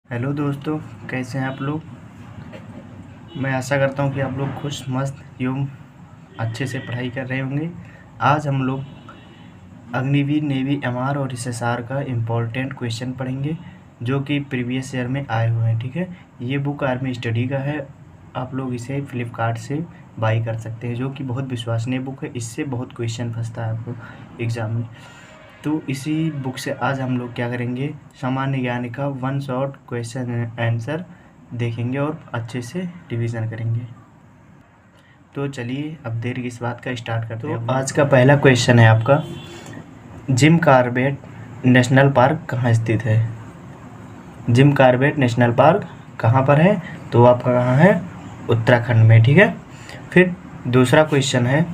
Hello दोस्तों, कैसे हैं आप लोग। मैं आशा करता हूं कि आप लोग खुश मस्त एवं अच्छे से पढ़ाई कर रहे होंगे। आज हम लोग अग्निवीर नेवी एमआर और एसएसआर का इम्पोर्टेंट क्वेश्चन पढ़ेंगे जो कि प्रीवियस ईयर में आए हुए हैं। ठीक है, ये बुक आर्मी स्टडी का है। आप लोग इसे फ्लिपकार्ट से बाई कर सकते हैं, जो कि बहुत विश्वसनीय बुक है। इससे बहुत क्वेश्चन फंसता है आपको एग्ज़ाम में। तो इसी बुक से आज हम लोग क्या करेंगे, सामान्य ज्ञान का 1 शॉट क्वेश्चन आंसर देखेंगे और अच्छे से रिवीजन करेंगे। तो चलिए अब देर किस बात का स्टार्ट करते हैं। तो आज का पहला क्वेश्चन है आपका, जिम कॉर्बेट नेशनल पार्क कहाँ स्थित है। जिम कॉर्बेट नेशनल पार्क कहाँ पर है, तो आपका कहाँ है, उत्तराखंड में। ठीक है, फिर दूसरा क्वेश्चन है,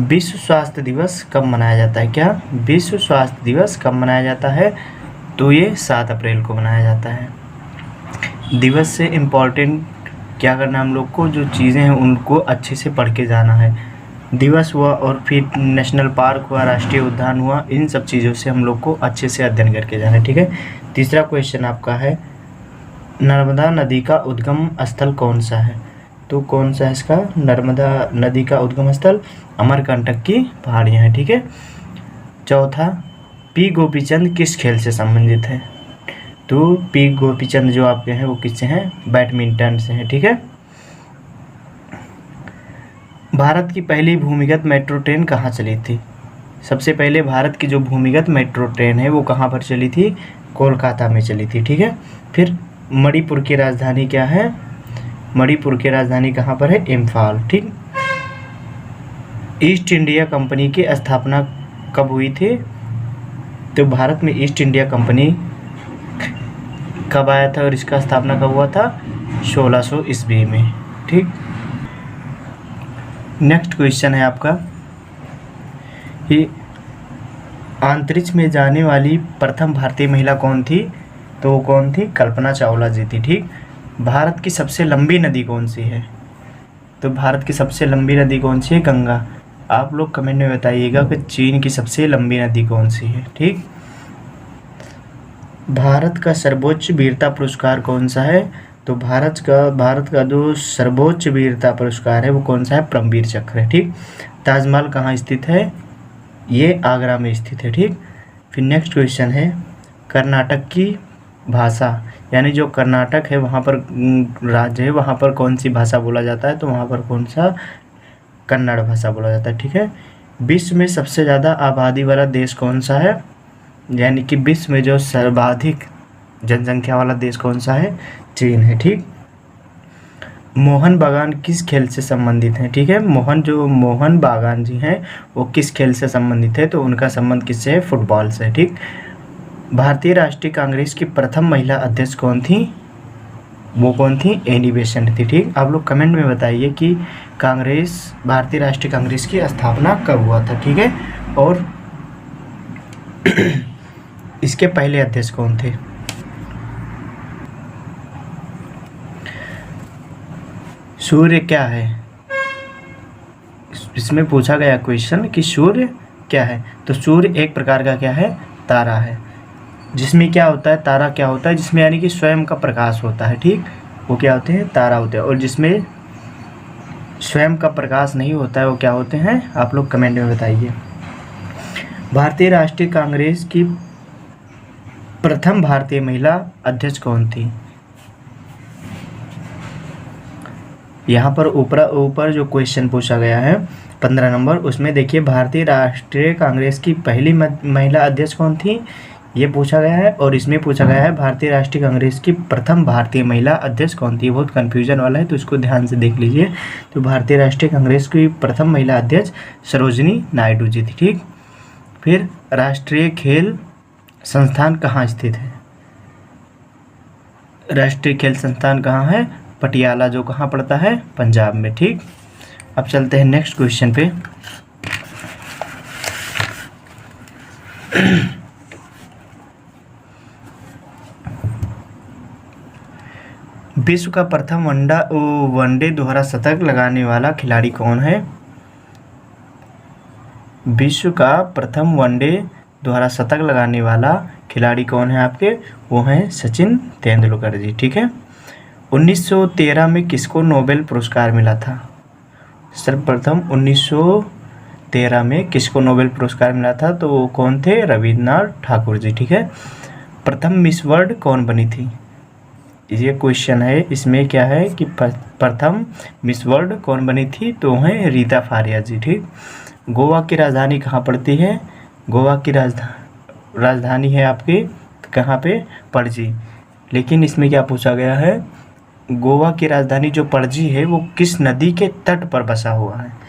विश्व स्वास्थ्य दिवस कब मनाया जाता है। क्या विश्व स्वास्थ्य दिवस कब मनाया जाता है, तो ये 7 अप्रैल को मनाया जाता है। दिवस से इम्पॉर्टेंट क्या करना है हम लोग को, जो चीज़ें हैं उनको अच्छे से पढ़ के जाना है। दिवस हुआ और फिर नेशनल पार्क हुआ, राष्ट्रीय उद्यान हुआ, इन सब चीज़ों से हम लोग को अच्छे से अध्ययन करके जाना है। ठीक है, तीसरा क्वेश्चन आपका है, नर्मदा नदी का उद्गम स्थल कौन सा है। तो कौन सा है इसका, नर्मदा नदी का उद्गम स्थल अमरकंटक की पहाड़ियाँ हैं। ठीक है, चौथा, पी गोपीचंद किस खेल से संबंधित है। तो पी गोपीचंद जो आपके हैं वो किससे हैं, बैडमिंटन से हैं। ठीक है, भारत की पहली भूमिगत मेट्रो ट्रेन कहाँ चली थी। सबसे पहले भारत की जो भूमिगत मेट्रो ट्रेन है वो कहाँ पर चली थी, कोलकाता में चली थी। ठीक है, फिर मणिपुर की राजधानी क्या है, मणिपुर की राजधानी कहाँ पर है, इम्फाल। ठीक, ईस्ट इंडिया कंपनी की स्थापना कब हुई थी, तो भारत में ईस्ट इंडिया कंपनी कब आया था और इसका स्थापना कब हुआ था, 1600 ईस्वी में। ठीक, नेक्स्ट क्वेश्चन है आपका कि अंतरिक्ष में जाने वाली प्रथम भारतीय महिला कौन थी, तो वो कौन थी, कल्पना चावला जी थी। ठीक, भारत की सबसे लंबी नदी कौन सी है, तो भारत की सबसे लंबी नदी कौन सी है, गंगा। आप लोग कमेंट में बताइएगा कि चीन की सबसे लंबी नदी कौन सी है। ठीक, भारत का सर्वोच्च वीरता पुरस्कार कौन सा है, तो भारत का जो सर्वोच्च वीरता पुरस्कार है वो कौन सा है, परमवीर चक्र है। ठीक, ताजमहल कहाँ स्थित है, ये आगरा में स्थित है। ठीक, फिर नेक्स्ट क्वेश्चन है, कर्नाटक की भाषा, यानी जो कर्नाटक है वहाँ पर राज्य है, वहाँ पर कौन सी भाषा बोला जाता है, तो वहाँ पर कौन सा, कन्नड़ भाषा बोला जाता है। ठीक है, विश्व में सबसे ज़्यादा आबादी वाला देश कौन सा है, यानी कि विश्व में जो सर्वाधिक जनसंख्या वाला देश कौन सा है, चीन है। ठीक, मोहन बागान किस खेल से संबंधित हैं। ठीक है, मोहन बागान जी हैं वो किस खेल से संबंधित है, तो उनका संबंध किससे है, फुटबॉल से। ठीक, भारतीय राष्ट्रीय कांग्रेस की प्रथम महिला अध्यक्ष कौन थी, वो कौन थी, एनी बेसेंट थी। ठीक, आप लोग कमेंट में बताइए कि भारतीय राष्ट्रीय कांग्रेस की स्थापना कब हुआ था। ठीक है, और इसके पहले अध्यक्ष कौन थे। सूर्य क्या है, इसमें पूछा गया क्वेश्चन कि सूर्य क्या है, तो सूर्य एक प्रकार का क्या है, तारा है, जिसमें क्या होता है, तारा क्या होता है, जिसमें यानी कि स्वयं का प्रकाश होता है। ठीक, वो क्या होते हैं, तारा होते हैं। और जिसमें स्वयं का प्रकाश नहीं होता है वो क्या होते हैं, आप लोग कमेंट में बताइए। भारतीय राष्ट्रीय कांग्रेस की प्रथम भारतीय महिला अध्यक्ष कौन थी। यहाँ पर ऊपर जो क्वेश्चन पूछा गया है 15 नंबर, उसमें देखिए भारतीय राष्ट्रीय कांग्रेस की पहली महिला अध्यक्ष कौन थी, ये पूछा गया है। और इसमें पूछा गया है भारतीय राष्ट्रीय कांग्रेस की प्रथम भारतीय महिला अध्यक्ष कौन थी। बहुत कन्फ्यूजन वाला है, तो इसको ध्यान से देख लीजिए। तो भारतीय राष्ट्रीय कांग्रेस की प्रथम महिला अध्यक्ष सरोजिनी नायडू जी थी। ठीक, फिर राष्ट्रीय खेल संस्थान कहाँ स्थित है, राष्ट्रीय खेल संस्थान कहाँ है, पटियाला, जो कहाँ पड़ता है, पंजाब में। ठीक, अब चलते हैं नेक्स्ट क्वेश्चन पे। विश्व का प्रथम वनडे दोहरा शतक लगाने वाला खिलाड़ी कौन है। विश्व का प्रथम वनडे दोहरा शतक लगाने वाला खिलाड़ी कौन है आपके, वो हैं सचिन तेंदुलकर जी। ठीक है। 1913 में किसको नोबेल पुरस्कार मिला था? सर्वप्रथम 1913 में किसको नोबेल पुरस्कार मिला था? तो वो कौन थे? रविन्द्रनाथ ठाकुर जी। ठीक है। प्रथम मिस वर्ल्ड कौन बनी थी? ये क्वेश्चन है, इसमें क्या है कि प्रथम मिस वर्ल्ड कौन बनी थी? तो है रीता फारिया जी। ठीक। गोवा की राजधानी कहाँ पड़ती है? गोवा की राजधानी है आपकी कहाँ पे? पणजी। लेकिन इसमें क्या पूछा गया है, गोवा की राजधानी जो पणजी है वो किस नदी के तट पर बसा हुआ है?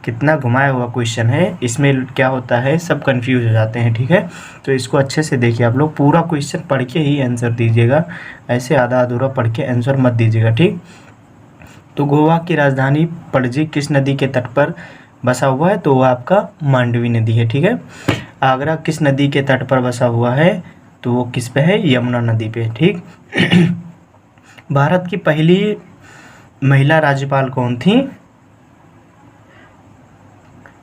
कितना घुमाया हुआ क्वेश्चन है, इसमें क्या होता है सब कंफ्यूज हो जाते हैं। ठीक है। तो इसको अच्छे से देखिए, आप लोग पूरा क्वेश्चन पढ़ के ही आंसर दीजिएगा, ऐसे आधा अधूरा पढ़ के आंसर मत दीजिएगा। ठीक। तो गोवा की राजधानी पणजी किस नदी के तट पर बसा हुआ है? तो वो आपका मांडवी नदी है। ठीक है। आगरा किस नदी के तट पर बसा हुआ है? तो वो किस पे है? यमुना नदी पे। ठीक। भारत की पहली महिला राज्यपाल कौन थी?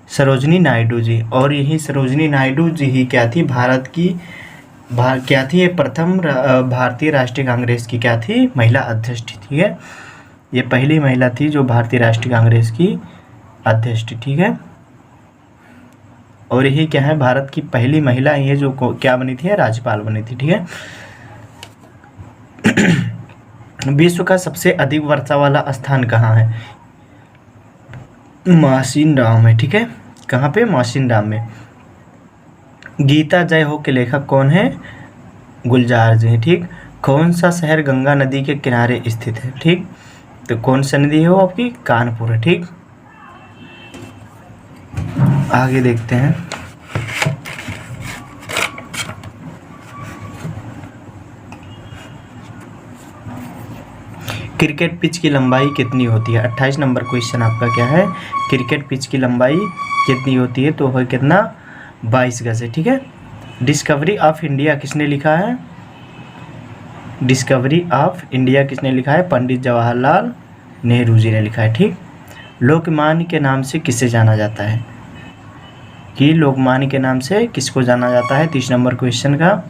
सरोजनी नायडू जी। और यही सरोजनी नायडू जी ही क्या थी? भारत की क्या थी? ये प्रथम भारतीय राष्ट्रीय कांग्रेस की क्या थी? महिला अध्यक्ष थी। ठीक है। ये पहली महिला थी जो भारतीय राष्ट्रीय कांग्रेस की अध्यक्ष थी। ठीक है। और यही क्या है? भारत की पहली महिला ये जो क्या बनी थी? राज्यपाल बनी थी। ठीक है। विश्व का सबसे अधिक वर्षा वाला स्थान कहाँ है? मासिनराम है। ठीक है। कहाँ पे? मासिनराम में। गीता जय हो के लेखक कौन है? गुलजार जी। ठीक। कौन सा शहर गंगा नदी के किनारे स्थित है? ठीक। तो कौन सा नदी है वो आपकी? कानपुर है। ठीक। आगे देखते हैं। क्रिकेट पिच की लंबाई कितनी होती है? 28 नंबर क्वेश्चन आपका क्या है? क्रिकेट पिच की लंबाई कितनी होती है? तो है कितना? 22 गज है। ठीक है। डिस्कवरी ऑफ इंडिया किसने लिखा है? डिस्कवरी ऑफ इंडिया किसने लिखा है? पंडित जवाहरलाल नेहरू जी ने लिखा है। ठीक। लोकमान्य के नाम से किसे जाना जाता है? कि लोकमान्य के नाम से किसको जाना जाता है? 30 नंबर क्वेश्चन का।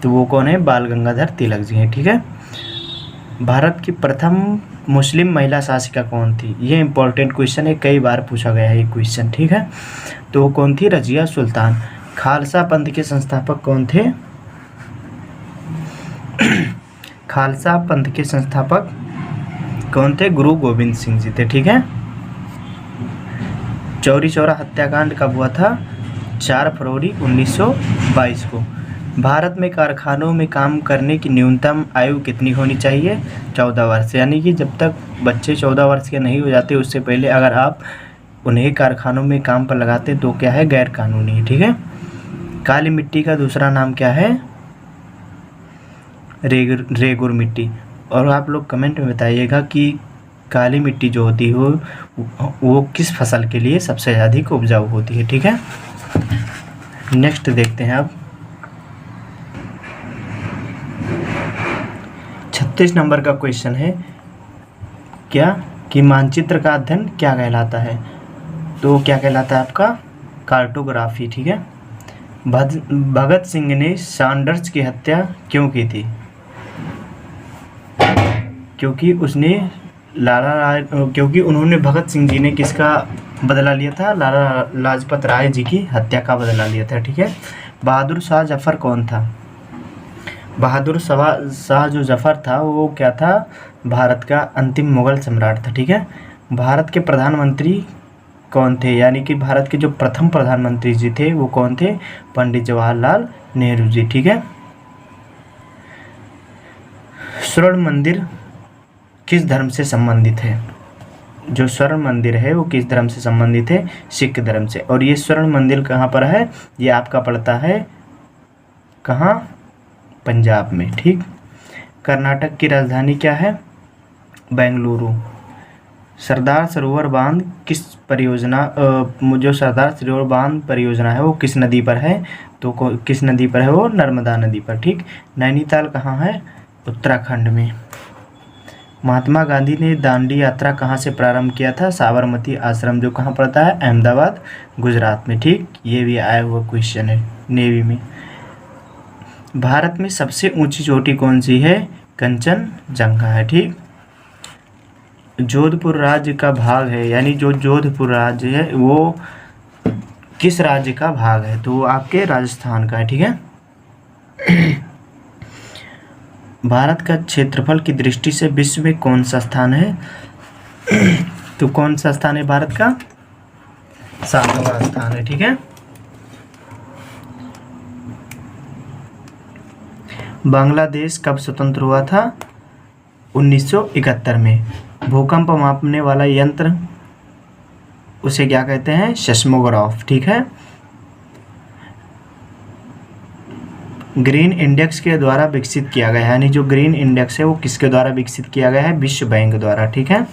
तो वो कौन है? बाल गंगाधर तिलक जी हैं। ठीक है। भारत की प्रथम मुस्लिम महिला शासिका कौन थी? ये इंपॉर्टेंट क्वेश्चन है, कई बार पूछा गया है ये क्वेश्चन। ठीक है। तो वो कौन थी? रजिया सुल्तान। खालसा पंथ के संस्थापक कौन थे? खालसा पंथ के संस्थापक कौन थे? गुरु गोविंद सिंह जी थे। ठीक है। चौरी चौरा हत्याकांड कब हुआ था? 4 फरवरी 1922 को। भारत में कारखानों में काम करने की न्यूनतम आयु कितनी होनी चाहिए? 14 वर्ष। यानी कि जब तक बच्चे 14 वर्ष के नहीं हो जाते उससे पहले अगर आप उन्हें कारखानों में काम पर लगाते तो क्या है? गैर कानूनी है। ठीक है। काली मिट्टी का दूसरा नाम क्या है? रेगुर मिट्टी। और आप लोग कमेंट में बताइएगा कि काली मिट्टी जो होती है वो किस फसल के लिए सबसे अधिक उपजाऊ होती है। ठीक है। नेक्स्ट देखते हैं अब 36 नंबर का क्वेश्चन है क्या कि मानचित्र का अध्ययन क्या कहलाता है? तो क्या कहलाता है आपका? कार्टोग्राफी। ठीक है। भगत सिंह ने सैंडर्स की हत्या क्यों की थी? क्योंकि उन्होंने भगत सिंह जी ने किसका बदला लिया था? लाला लाजपत राय जी की हत्या का बदला लिया था। ठीक है। बहादुर शाह जफर कौन था? बहादुर शाह जो जफर था वो क्या था? भारत का अंतिम मुगल सम्राट था। ठीक है। भारत के प्रधानमंत्री कौन थे? यानी कि भारत के जो प्रथम प्रधानमंत्री जी थे वो कौन थे? पंडित जवाहरलाल नेहरू जी। ठीक है। स्वर्ण मंदिर किस धर्म से संबंधित है? जो स्वर्ण मंदिर है वो किस धर्म से संबंधित है? सिख धर्म से। और ये स्वर्ण मंदिर कहाँ पर है? ये आपका पड़ता है कहाँ? पंजाब में। ठीक। कर्नाटक की राजधानी क्या है? बेंगलुरु। सरदार सरोवर बांध किस परियोजना जो सरदार सरोवर बांध परियोजना है वो किस नदी पर है? तो किस नदी पर है वो? नर्मदा नदी पर। ठीक। नैनीताल कहाँ है? उत्तराखंड में। महात्मा गांधी ने दांडी यात्रा कहाँ से प्रारंभ किया था? साबरमती आश्रम जो कहाँ पड़ता है? अहमदाबाद गुजरात में। ठीक। ये भी आया हुआ क्वेश्चन है नेवी में। भारत में सबसे ऊंची चोटी कौन सी है? कंचनजंगा है। ठीक, जोधपुर राज्य का भाग है, यानी जो जोधपुर राज्य है वो किस राज्य का भाग है? तो वो आपके राजस्थान का है। ठीक है। भारत का क्षेत्रफल की दृष्टि से विश्व में कौन सा स्थान है? तो कौन सा स्थान है भारत का? 7वां स्थान है। ठीक है। बांग्लादेश कब स्वतंत्र हुआ था? 1971 में। भूकंप मापने वाला यंत्र उसे क्या कहते हैं? सेस्मोग्राफ। ठीक है। ग्रीन इंडेक्स के द्वारा विकसित किया गया है, यानी जो ग्रीन इंडेक्स है वो किसके द्वारा विकसित किया गया है? विश्व बैंक द्वारा। ठीक है।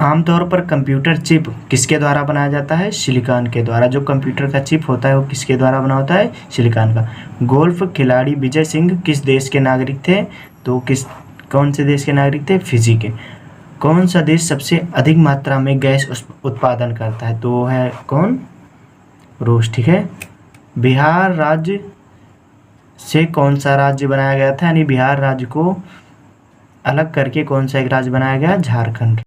आमतौर पर कंप्यूटर चिप किसके द्वारा बनाया जाता है? सिलिकॉन के द्वारा। जो कंप्यूटर का चिप होता है वो किसके द्वारा बना होता है? सिलिकॉन का। गोल्फ खिलाड़ी विजय सिंह किस देश के नागरिक थे? तो कौन से देश के नागरिक थे? फिजी के। कौन सा देश सबसे अधिक मात्रा में गैस उत्पादन करता है? तो वो है कौन? रूस। ठीक है। बिहार राज्य से कौन सा राज्य बनाया गया था? यानी बिहार राज्य को अलग करके कौन सा एक राज्य बनाया गया? झारखंड।